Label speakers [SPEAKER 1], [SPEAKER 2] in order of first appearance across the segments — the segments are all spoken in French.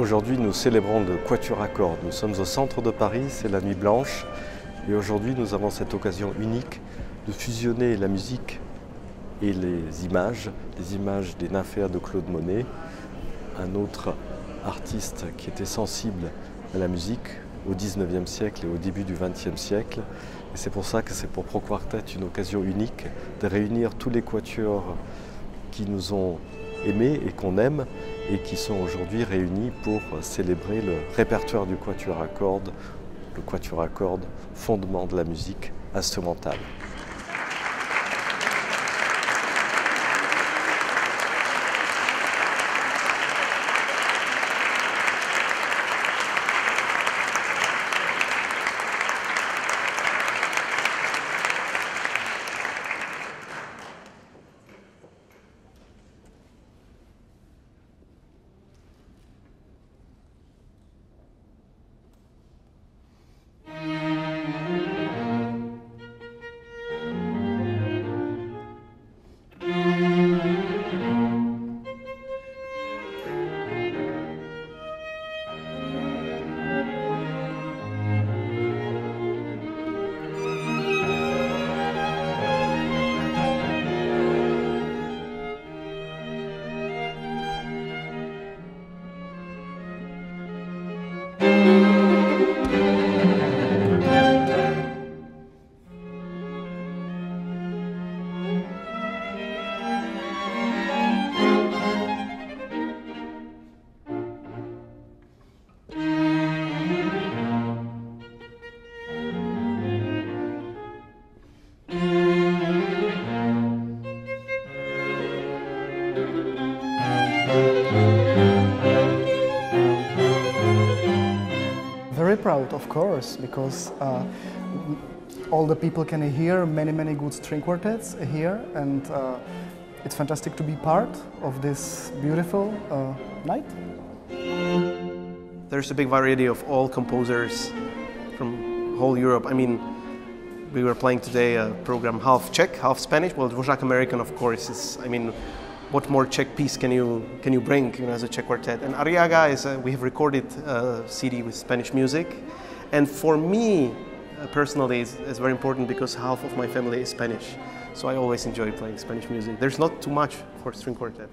[SPEAKER 1] Aujourd'hui, nous célébrons le Quatuor à cordes. Nous sommes au centre de Paris, c'est la Nuit Blanche. Et aujourd'hui, nous avons cette occasion unique de fusionner la musique et les images des Nymphéas de Claude Monet, un autre artiste qui était sensible à la musique au XIXe siècle et au début du XXe siècle. Et c'est pour ça que c'est pour ProQuartet une occasion unique de réunir tous les quatuors qui nous ont aimés et qu'on aime et qui sont aujourd'hui réunis pour célébrer le répertoire du Quatuor à cordes, le Quatuor à cordes, fondement de la musique instrumentale.
[SPEAKER 2] Very proud, of course, because all the people can hear many good string quartets here, and it's fantastic to be part of this beautiful night.
[SPEAKER 3] There's a big variety of all composers from whole Europe. I mean, we were playing today a program half Czech, half Spanish. Well, Dvořák American, of course, is, I mean, what more Czech piece can you bring, as a Czech quartet? And Arriaga is we have recorded a CD with Spanish music, and for me personally, it's very important because half of my family is Spanish, so I always enjoy playing Spanish music. There's not too much for string quartet.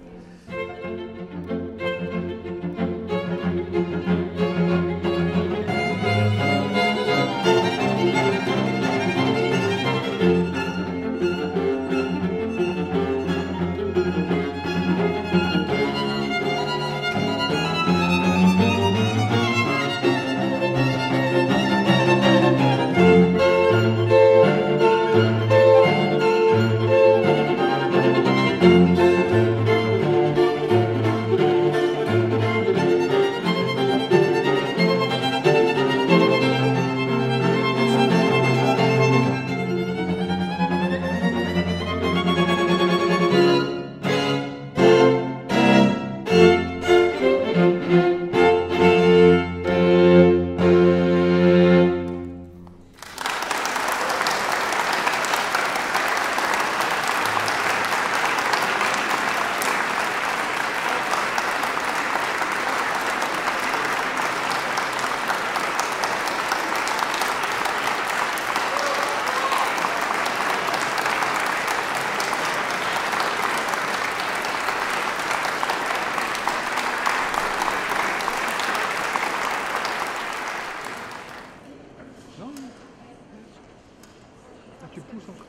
[SPEAKER 2] Tu pousses encore.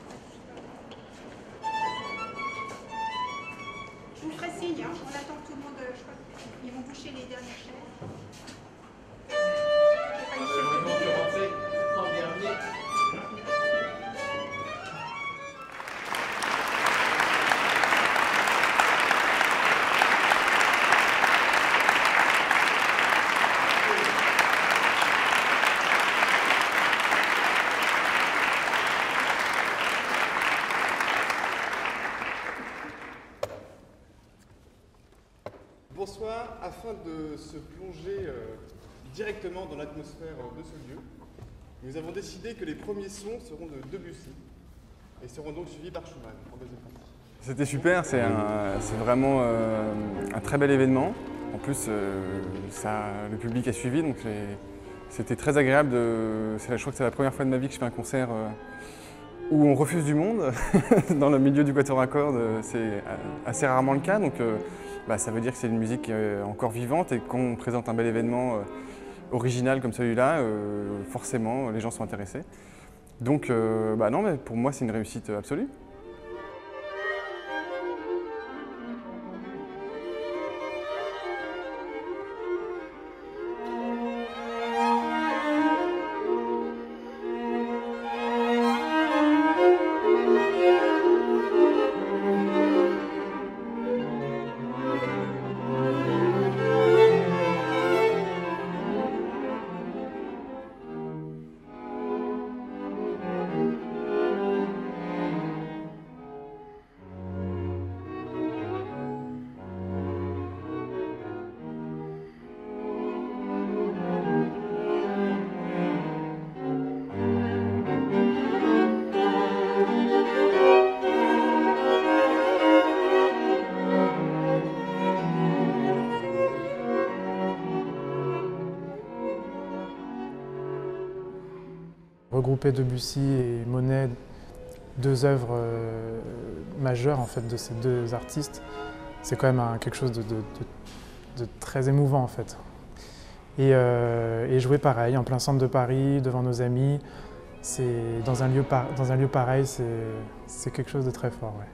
[SPEAKER 4] Je vous ferai signe, on attend que tout le monde, je crois qu'ils vont boucher les dernières chaises.
[SPEAKER 5] Bonsoir, afin de se plonger directement dans l'atmosphère de ce lieu, nous avons décidé que les premiers sons seront de Debussy et seront donc suivis par Schumann en deuxième partie.
[SPEAKER 6] C'était super, c'est vraiment un très bel événement. En plus, le public a suivi, donc c'était très agréable. Je crois que c'est la première fois de ma vie que je fais un concert où on refuse du monde. Dans le milieu du quatuor à cordes, c'est assez rarement le cas. Donc ça veut dire que c'est une musique encore vivante et qu'on présente un bel événement original comme celui-là, forcément, les gens sont intéressés. Donc non, mais pour moi, c'est une réussite absolue.
[SPEAKER 7] Regrouper Debussy et Monet, deux œuvres majeures en fait, de ces deux artistes, c'est quand même quelque chose de très émouvant en fait. Et jouer pareil, en plein centre de Paris, devant nos amis, dans un lieu pareil, c'est quelque chose de très fort. Ouais.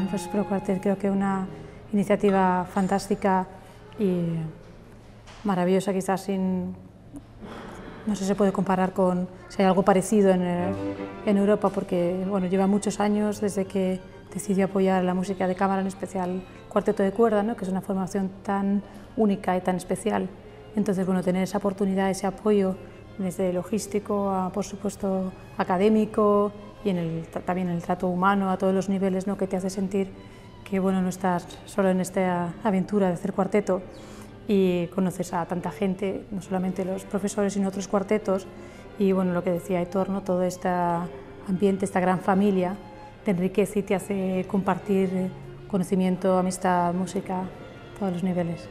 [SPEAKER 8] Pues Pro Quartet creo que una iniciativa fantástica y maravillosa, quizás no sé si se puede comparar con si hay algo parecido en Europa, porque bueno, lleva muchos años desde que decidió apoyar la música de cámara, en especial el cuarteto de cuerda, ¿no? Que es una formación tan única y tan especial. Entonces, bueno, tener esa oportunidad, ese apoyo desde logístico a, por supuesto, académico y también en el trato humano a todos los niveles, ¿no? Que te hace sentir que bueno, no estás solo en esta aventura de hacer cuarteto y conoces a tanta gente, no solamente los profesores sino otros cuartetos, y bueno, lo que decía Aitor, ¿no? Todo este ambiente, esta gran familia te enriquece y te hace compartir conocimiento, amistad, música, a todos los niveles.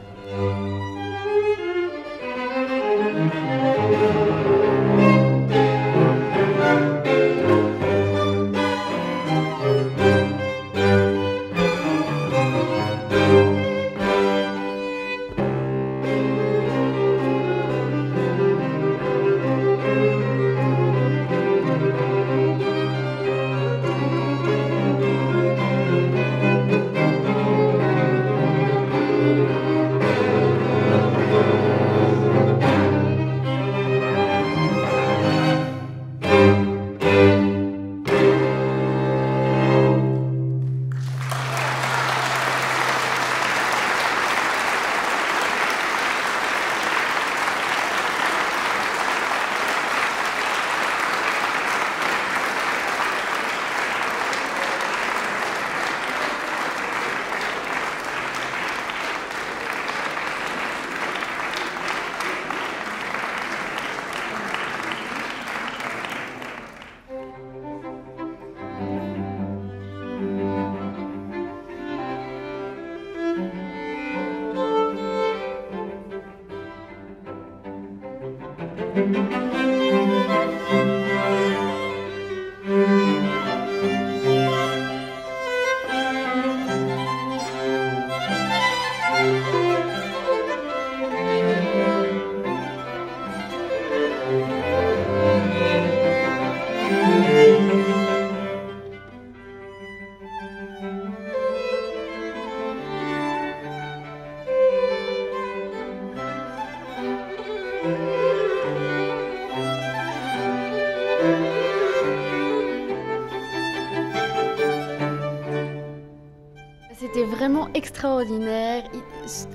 [SPEAKER 9] C'était vraiment extraordinaire,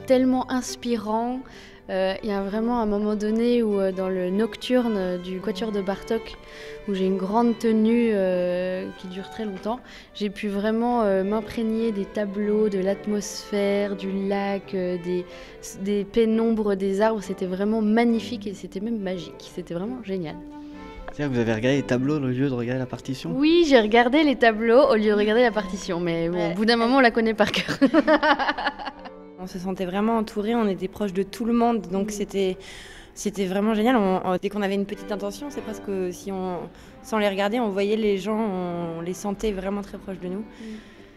[SPEAKER 9] tellement inspirant. Il y a vraiment un moment donné où dans le nocturne du Quatuor de Bartók, où j'ai une grande tenue qui dure très longtemps, j'ai pu vraiment m'imprégner des tableaux, de l'atmosphère, du lac, des pénombres des arbres. C'était vraiment magnifique et c'était même magique. C'était vraiment génial.
[SPEAKER 10] C'est-à-dire que vous avez regardé les tableaux au lieu de regarder la partition?
[SPEAKER 9] Oui, j'ai regardé les tableaux au lieu de regarder la partition, mais bon, au bout d'un moment, on la connaît par cœur.
[SPEAKER 11] On se sentait vraiment entourés, on était proches de tout le monde, donc c'était vraiment génial. Dès qu'on avait une petite intention, c'est presque sans les regarder, on voyait les gens, on les sentait vraiment très proches de nous.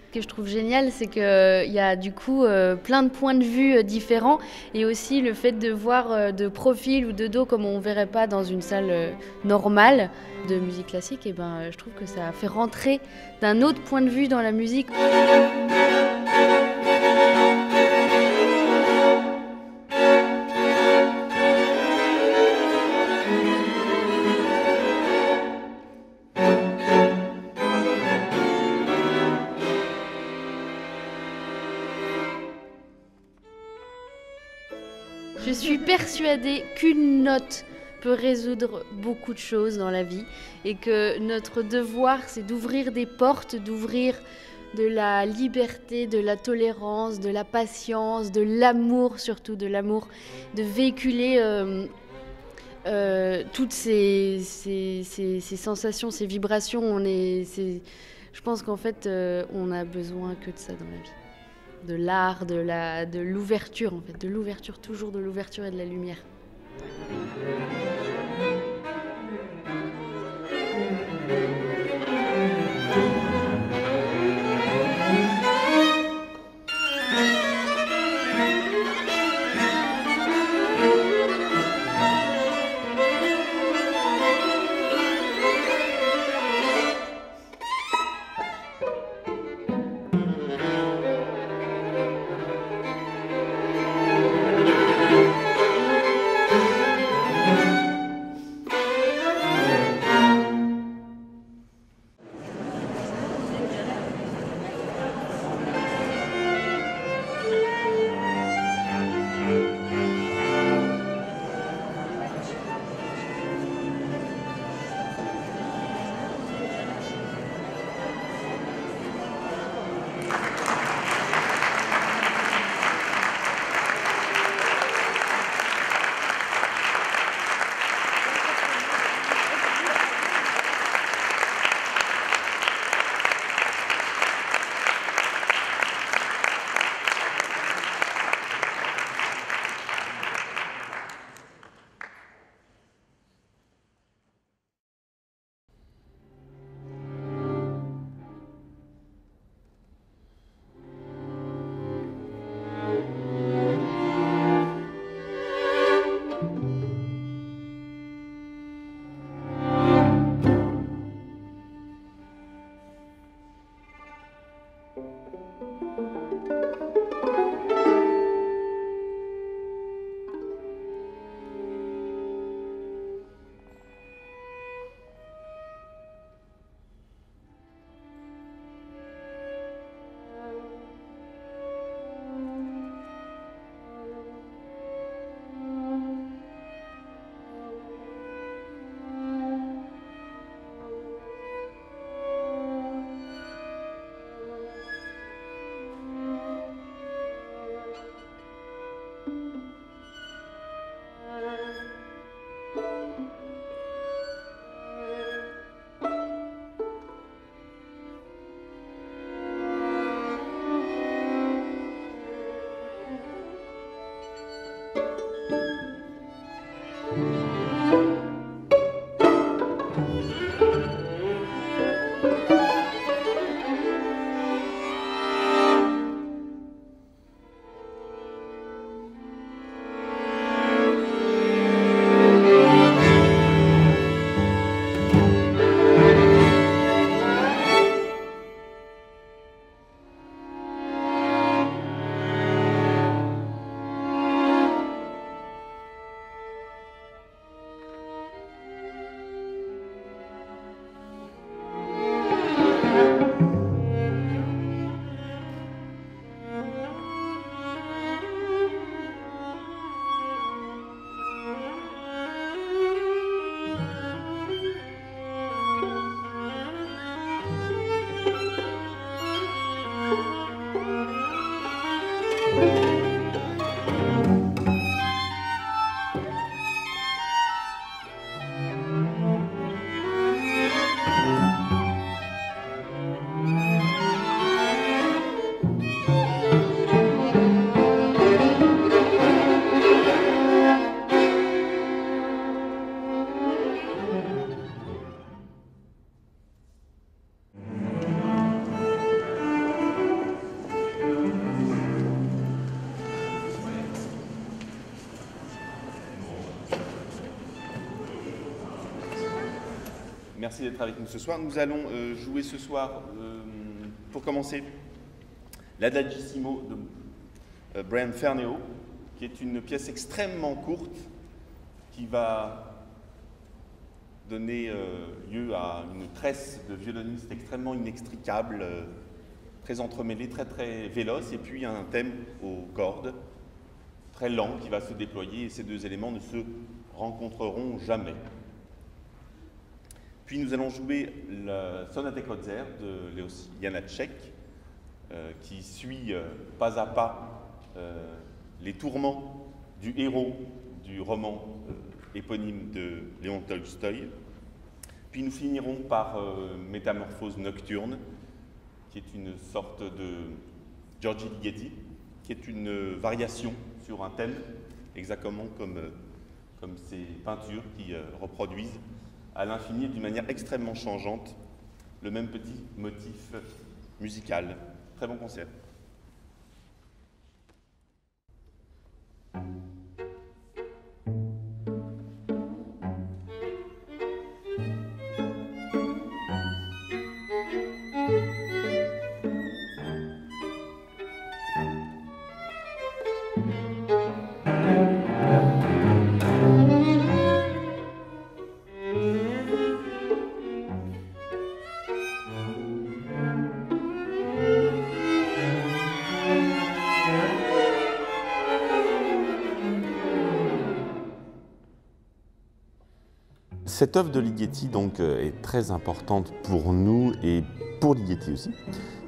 [SPEAKER 9] Ce que je trouve génial, c'est qu'il y a du coup plein de points de vue différents et aussi le fait de voir de profil ou de dos comme on ne verrait pas dans une salle normale de musique classique, et je trouve que ça fait rentrer d'un autre point de vue dans la musique. Je suis persuadée qu'une note peut résoudre beaucoup de choses dans la vie et que notre devoir, c'est d'ouvrir des portes, d'ouvrir de la liberté, de la tolérance, de la patience, de l'amour, surtout de l'amour, de véhiculer toutes ces sensations, ces vibrations. Je pense qu'en fait, on a besoin que de ça dans la vie. De l'art, de l'ouverture en fait, de l'ouverture, toujours de l'ouverture et de la lumière.
[SPEAKER 12] Merci d'être avec nous ce soir. Nous allons jouer ce soir, pour commencer, l'Adagissimo de Brian Ferneyhough, qui est une pièce extrêmement courte qui va donner lieu à une tresse de violonistes extrêmement inextricables, très entremêlés, très véloces, et puis un thème aux cordes très lent qui va se déployer, et ces deux éléments ne se rencontreront jamais. Puis nous allons jouer la Sonate Kotzer de Leos Janáček, qui suit pas à pas les tourments du héros du roman éponyme de Léon Tolstoï. Puis nous finirons par Métamorphose nocturne, qui est une sorte de György Ligeti, qui est une variation sur un thème, exactement comme ces peintures qui reproduisent à l'infini et d'une manière extrêmement changeante le même petit motif musical. Très bon concert. Cette œuvre de Ligeti donc, est très importante pour nous et pour Ligeti aussi,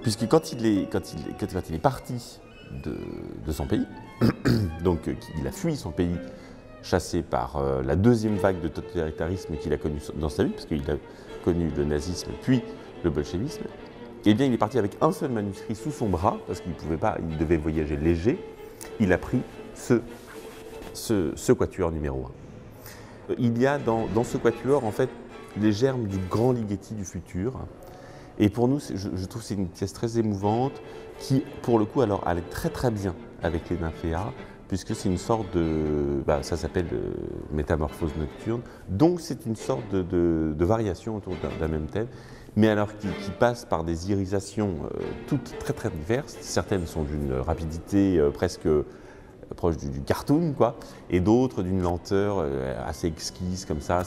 [SPEAKER 12] puisque quand il est parti de son pays, donc il a fui son pays, chassé par la deuxième vague de totalitarisme qu'il a connue dans sa vie, parce qu'il a connu le nazisme puis le bolchevisme, et bien il est parti avec un seul manuscrit sous son bras, parce qu'il pouvait pas, il devait voyager léger. Il a pris ce quatuor numéro 1. Il y a dans ce quatuor, en fait, les germes du grand Ligeti du futur. Et pour nous, je trouve que c'est une pièce très émouvante qui, pour le coup, alors, allait très bien avec les Nymphéas, puisque c'est une sorte de... ça s'appelle Métamorphose nocturne. Donc, c'est une sorte de variation autour d'un même thème, mais alors qui passe par des irisations toutes très diverses. Certaines sont d'une rapidité presque... proche du cartoon, quoi, et d'autres d'une lenteur assez exquise, comme ça.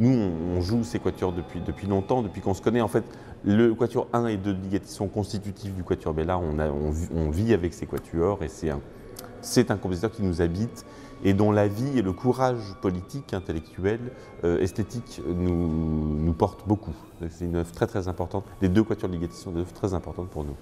[SPEAKER 12] Nous, on joue ces quatuors depuis longtemps, depuis qu'on se connaît. En fait, le quatuor 1 et 2 de Ligeti sont constitutifs du quatuor Bella. On vit avec ces quatuors, et c'est un compositeur qui nous habite et dont la vie et le courage politique, intellectuel, esthétique nous portent beaucoup. C'est une œuvre très importante. Les deux quatuors de Ligeti sont des œuvres très importantes pour nous.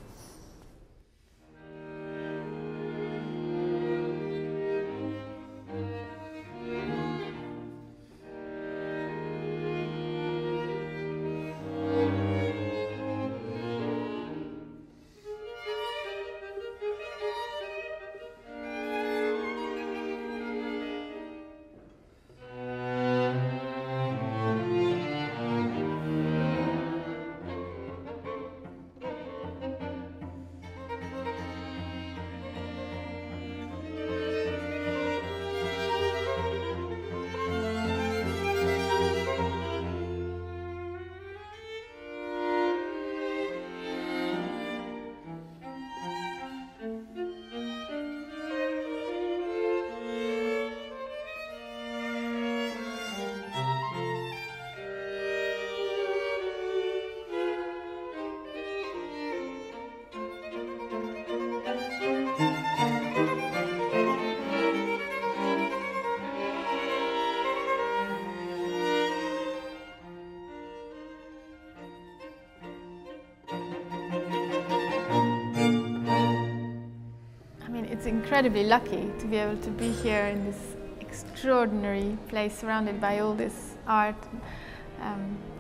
[SPEAKER 13] It's incredibly lucky to be able to be here in this extraordinary place surrounded by all this art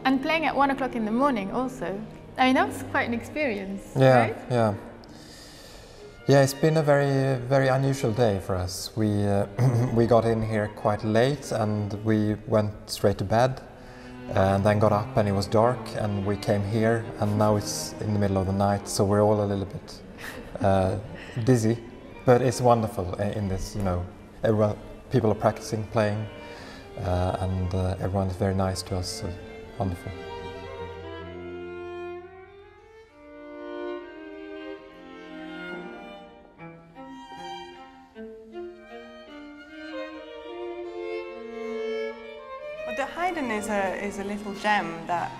[SPEAKER 13] and playing at 1 o'clock in the morning also. I mean, that was quite an experience, right?
[SPEAKER 14] Yeah. It's been a very unusual day for us. We got in here quite late and we went straight to bed and then got up and it was dark and we came here and now it's in the middle of the night, so we're all a little bit dizzy. But it's wonderful in this, people are practicing playing and everyone is very nice to us. So wonderful.
[SPEAKER 15] Well, the Haydn is a little gem that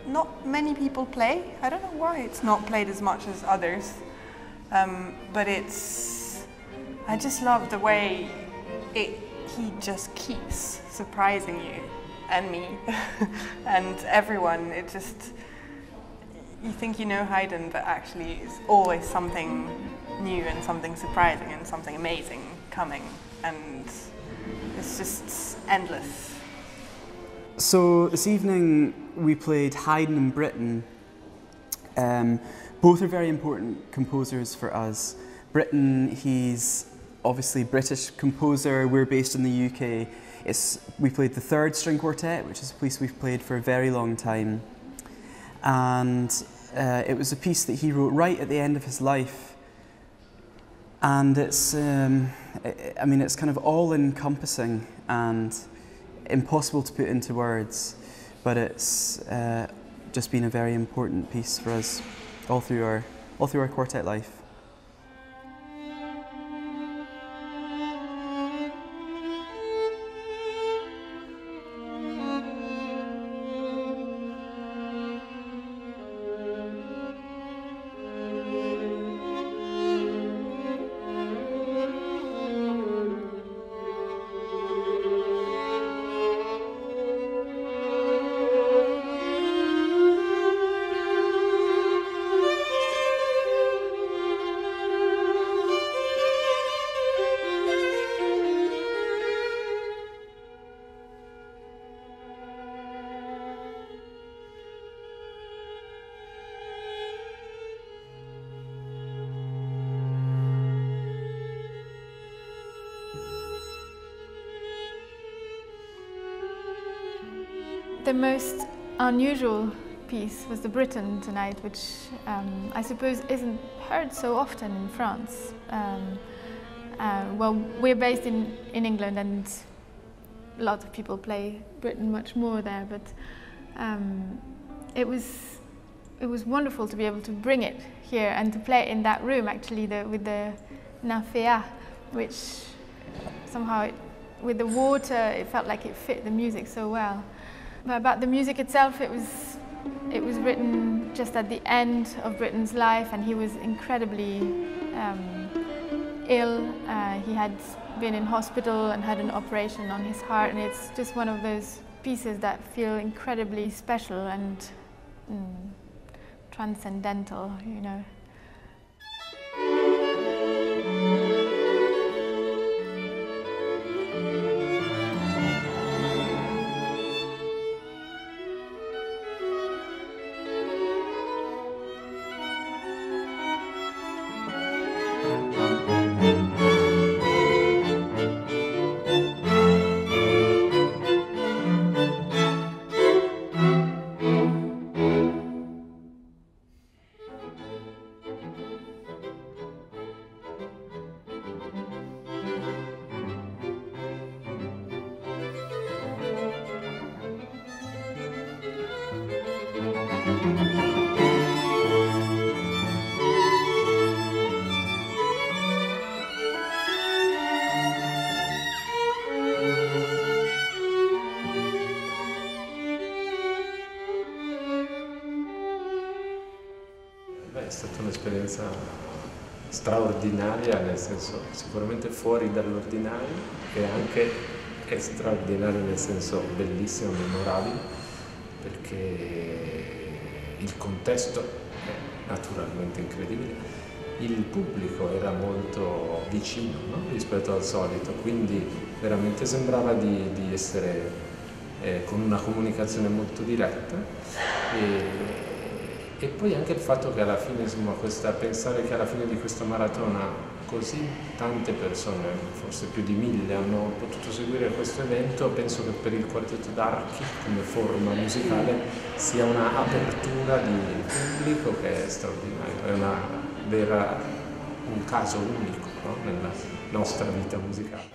[SPEAKER 15] not many people play. I don't know why it's not played as much as others, but I just love the way he just keeps surprising you and me and everyone. It just, you think you know Haydn, but actually it's always something new and something surprising and something amazing coming, and it's just endless.
[SPEAKER 16] So this evening we played Haydn and Britten. Both are very important composers for us. Britten, he's obviously a British composer. We're based in the UK. We played the third string quartet, which is a piece we've played for a very long time. And it was a piece that he wrote right at the end of his life. And it's, I mean, it's kind of all-encompassing and impossible to put into words, but it's just been a very important piece for us all through our quartet life.
[SPEAKER 13] The most unusual piece was the Britten tonight, which I suppose isn't heard so often in France. Well, we're based in England, and lots of people play Britten much more there, but it was wonderful to be able to bring it here and to play it in that room, actually, with the Nymphéa, which somehow, with the water, it felt like it fit the music so well. But about the music itself, it was written just at the end of Britten's life, and he was incredibly ill. He had been in hospital and had an operation on his heart, and it's just one of those pieces that feel incredibly special and transcendental, you know.
[SPEAKER 17] È stata un'esperienza straordinaria, nel senso sicuramente fuori dall'ordinario e anche straordinaria nel senso bellissimo, memorabile, perché il contesto è naturalmente incredibile, il pubblico era molto vicino, no? Rispetto al solito, quindi veramente sembrava di essere con una comunicazione molto diretta. E poi anche il fatto che alla fine, insomma, pensare che alla fine di questa maratona così tante persone, forse più di 1000, hanno potuto seguire questo evento, penso che per il quartetto d'archi come forma musicale sia una apertura di pubblico che è straordinaria, è un caso unico, no? Nella nostra vita musicale.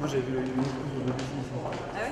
[SPEAKER 18] Moi j'avais vu le Debussy ici.
[SPEAKER 11] Ah ouais?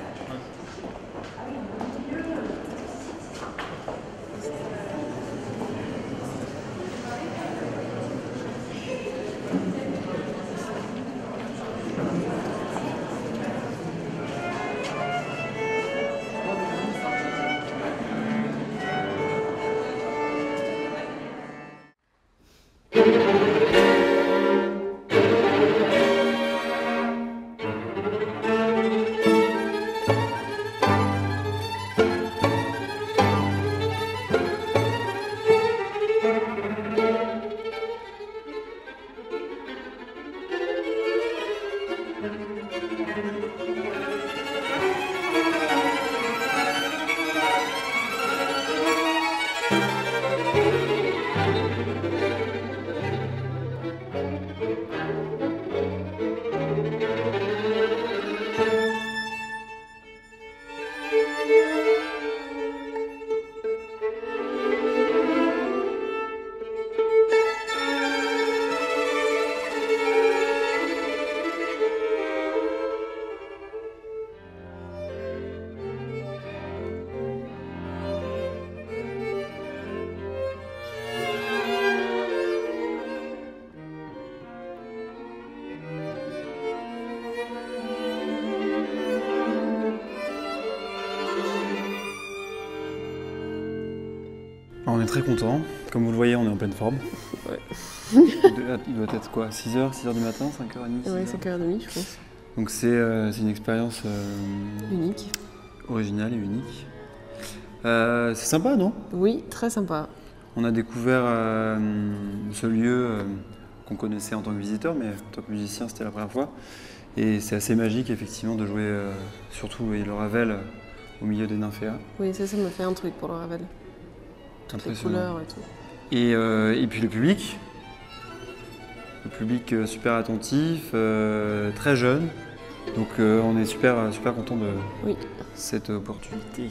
[SPEAKER 18] On est très content. Comme vous le voyez, on est en pleine forme.
[SPEAKER 19] Ouais.
[SPEAKER 18] Il doit être quoi, 6h du matin, 5h30?
[SPEAKER 19] Ouais, 5h30 je pense.
[SPEAKER 18] Donc c'est une expérience
[SPEAKER 19] unique.
[SPEAKER 18] Originale et unique. C'est sympa, non?
[SPEAKER 19] Oui, très sympa.
[SPEAKER 18] On a découvert ce lieu qu'on connaissait en tant que visiteur, mais en tant que musicien, c'était la première fois. Et c'est assez magique, effectivement, de jouer surtout le Ravel au milieu des nymphéas.
[SPEAKER 19] Oui, ça me fait un truc pour le Ravel. Toutes les couleurs et tout.
[SPEAKER 18] Et puis le public super attentif, très jeune. Donc on est super content de cette opportunité.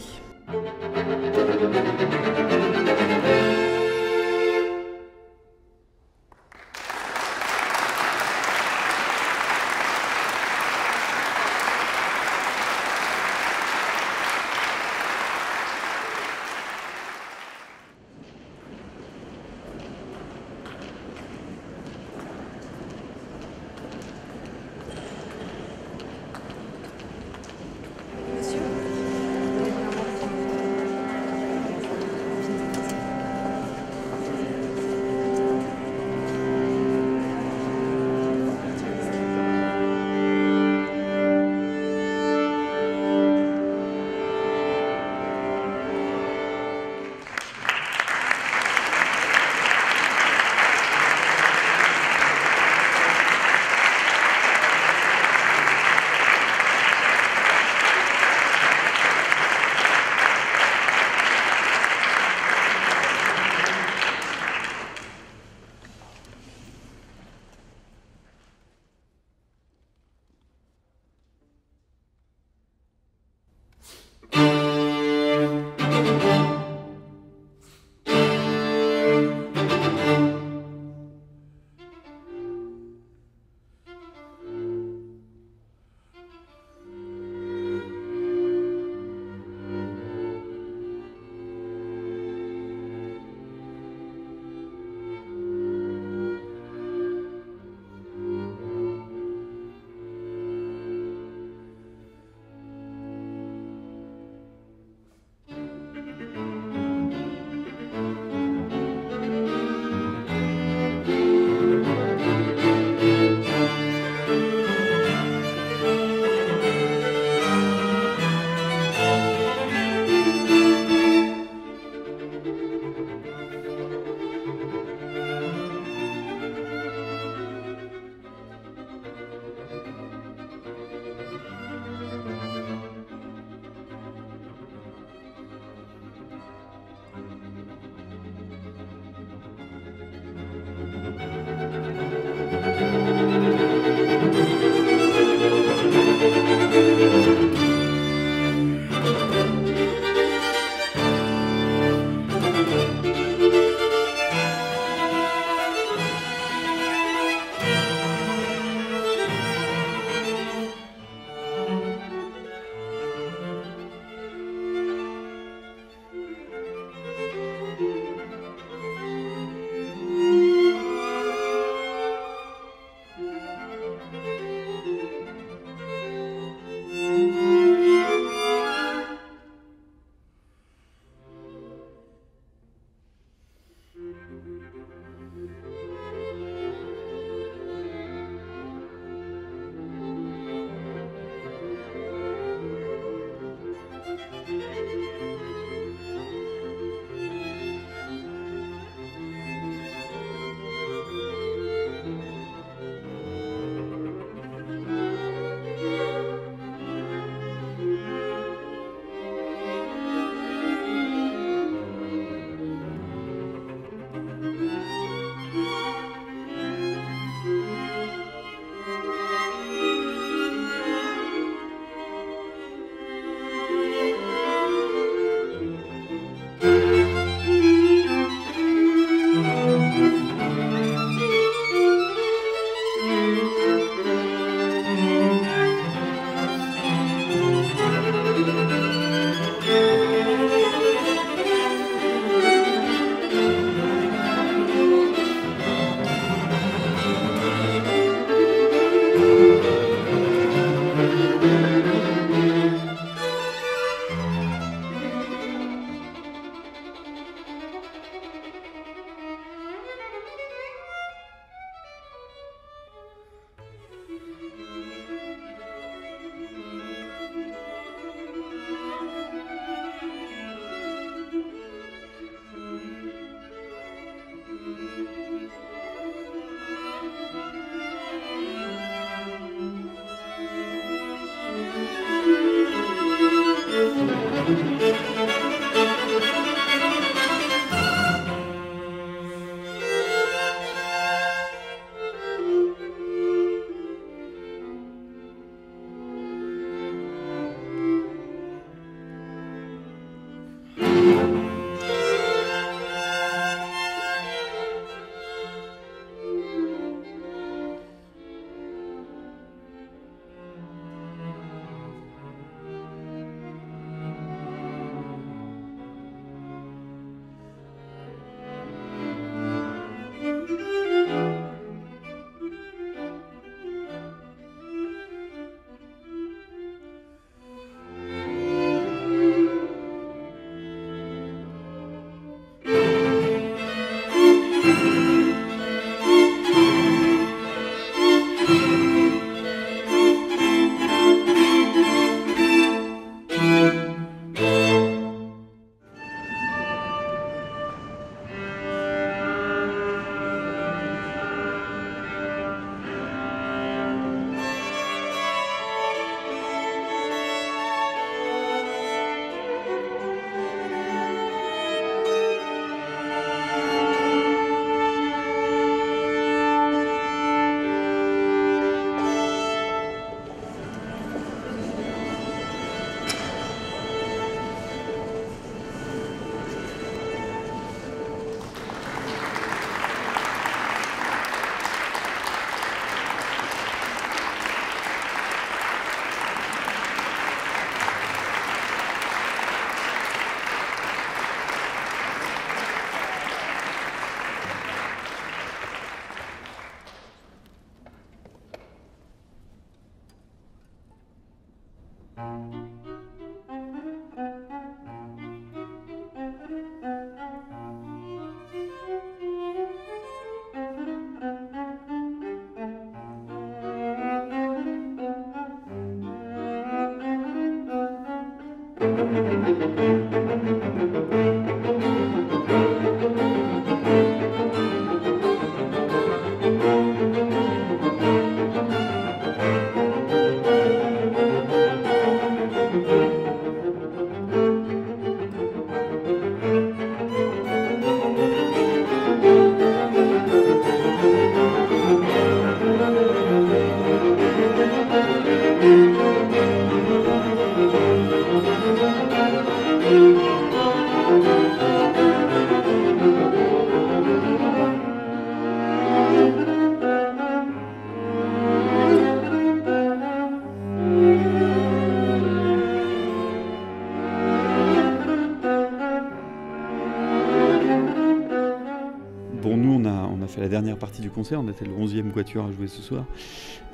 [SPEAKER 20] la dernière partie du concert, on était le 11e quatuor à jouer ce soir.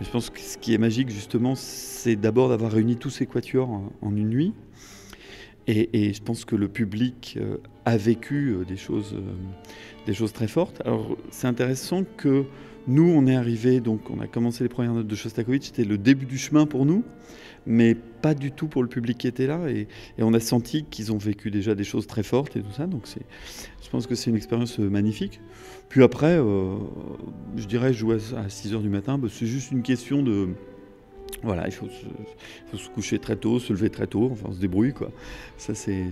[SPEAKER 20] Mais je pense que ce qui est magique justement, c'est d'abord d'avoir réuni tous ces quatuors en une nuit. Et je pense que le public a vécu des choses très fortes. Alors c'est intéressant que nous, on est arrivés, donc on a commencé les premières notes de Shostakovich, c'était le début du chemin pour nous, mais pas du tout pour le public qui était là. Et on a senti qu'ils ont vécu déjà des choses très fortes et tout ça. Donc je pense que c'est une expérience magnifique. Puis après, je dirais, jouer à 6h du matin, c'est juste une question de... Voilà, il faut se coucher très tôt, se lever très tôt, enfin on se débrouille quoi. Ça c'est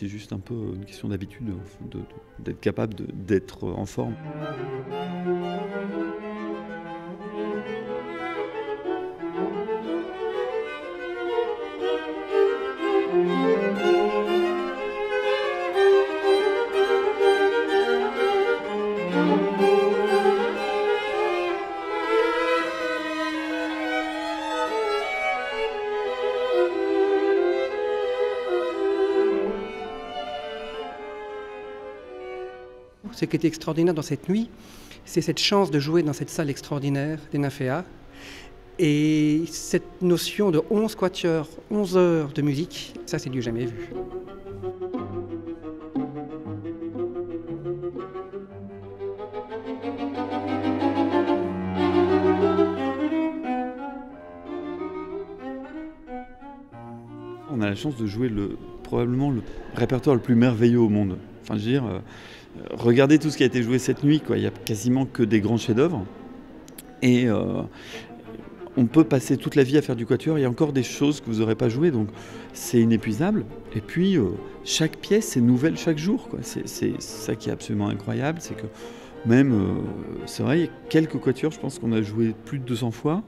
[SPEAKER 20] juste un peu une question d'habitude, d'être capable d'être en forme.
[SPEAKER 21] Ce qui était extraordinaire dans cette nuit, c'est cette chance de jouer dans cette salle extraordinaire des Nymphéas et cette notion de 11 quatuors, 11 heures de musique, ça c'est du jamais vu.
[SPEAKER 20] On a la chance de jouer probablement le répertoire le plus merveilleux au monde. Enfin, je veux dire, regardez tout ce qui a été joué cette nuit, quoi. Il n'y a quasiment que des grands chefs-d'œuvre. Et on peut passer toute la vie à faire du quatuor. Il y a encore des choses que vous n'aurez pas jouées, donc c'est inépuisable. Et puis, chaque pièce est nouvelle chaque jour, quoi. C'est ça qui est absolument incroyable. C'est que même, c'est vrai, il y a quelques quatuors, je pense qu'on a joué plus de 200 fois,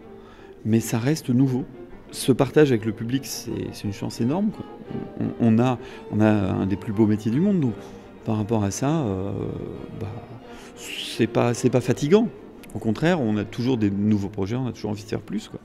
[SPEAKER 20] mais ça reste nouveau. Ce partage avec le public, c'est une chance énorme, quoi. On a un des plus beaux métiers du monde, donc par rapport à ça, c'est pas fatigant. Au contraire, on a toujours des nouveaux projets, on a toujours envie de faire plus, quoi.